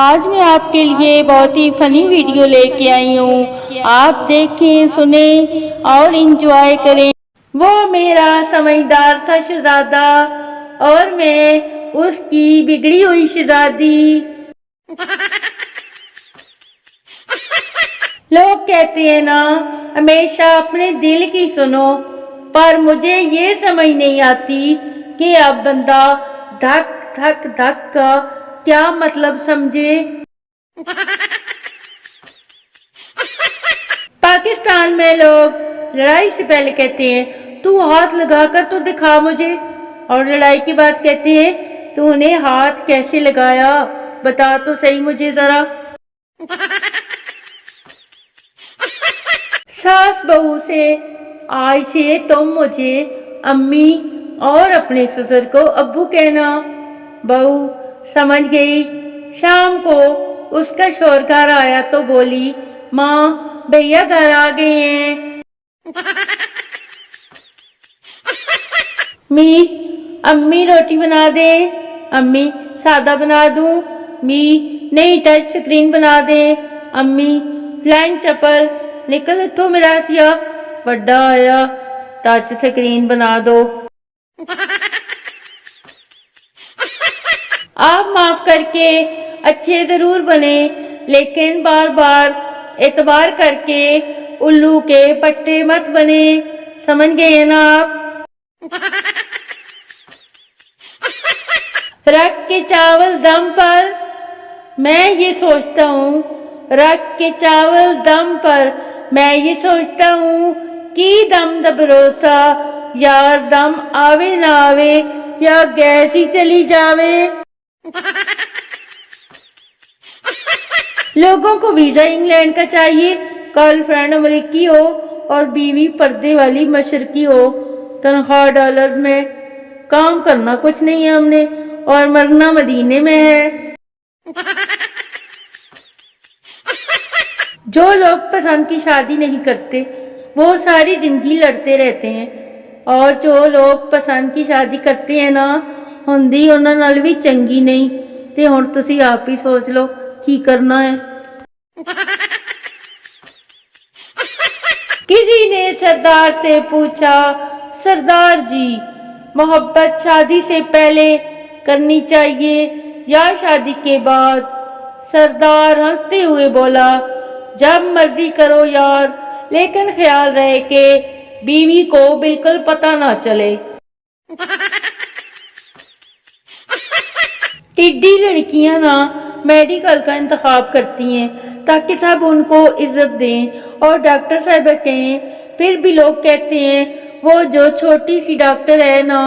آج میں آپ کے لیے بہت ہی فنی ویڈیو لے کے آئی ہوں. آپ دیکھیں، سنیں اور انجوائے کریں. وہ میرا سمجھدار سا شہزادہ اور میں اس کی بگڑی ہوئی شہزادی. لوگ کہتے ہیں نا، ہمیشہ اپنے دل کی سنو، پر مجھے یہ سمجھ نہیں آتی کہ اب بندہ دھک دھک دھک کا کیا مطلب سمجھے. پاکستان میں لوگ لڑائی سے پہلے کہتے ہیں تو ہاتھ لگا کر تو دکھا مجھے، اور لڑائی کی بات کہتے ہیں تو نے ہاتھ کیسے لگایا بتا تو صحیح مجھے ذرا. ساس بہو سے آج سے تم مجھے امی اور اپنے سسر کو ابو کہنا. بہو سمجھ گئی. شام کو اس کا شوہر گھر آیا تو بولی، ماں بھیا گھر آ گئے ہیں. امی روٹی بنا دے. امی سادہ بنا دوں. نہیں ٹچ سکرین بنا دے. امی فلائنگ چپل نکل تو میرا سیا بڑا آیا، ٹچ سکرین بنا دو. آپ معاف کر کے اچھے ضرور بنے، لیکن بار بار اعتبار کر کے الو کے پٹے مت بنے. سمجھ گئے نا آپ؟ رکھ کے چاول دم پر میں یہ سوچتا ہوں، کہ دم دا بھروسہ یار دم آوے نہ آوے یا گیس ہی چلی جاوے. لوگوں کو ویزا انگلینڈ کا چاہیے، گرل فرینڈ امریکی ہو اور بیوی پردے والی مشرقی ہو. تنخواہ ڈالرز میں، کام کرنا کچھ نہیں ہے ہم نے، اور مرنا مدینے میں ہے. جو لوگ پسند کی شادی نہیں کرتے وہ ساری زندگی لڑتے رہتے ہیں، اور جو لوگ پسند کی شادی کرتے ہیں نا، ہندی انہاں نال بھی چنگی نہیں. تے ہن تسی آپ ہی سوچ لو کی کرنا ہے. کسی نے سردار سے پوچھا، سردار جی محبت شادی سے پہلے کرنی چاہیے یا شادی کے بعد؟ سردار ہنستے ہوئے بولا، جب مرضی کرو یار، لیکن خیال رہے کہ بیوی کو بالکل پتہ نہ چلے. ٹڈی لڑکیاں نا میڈیکل کا انتخاب کرتی ہیں تاکہ سب ان کو عزت دیں اور ڈاکٹر صاحبہ کہیں. پھر بھی لوگ کہتے ہیں وہ جو چھوٹی سی ڈاکٹر ہے نا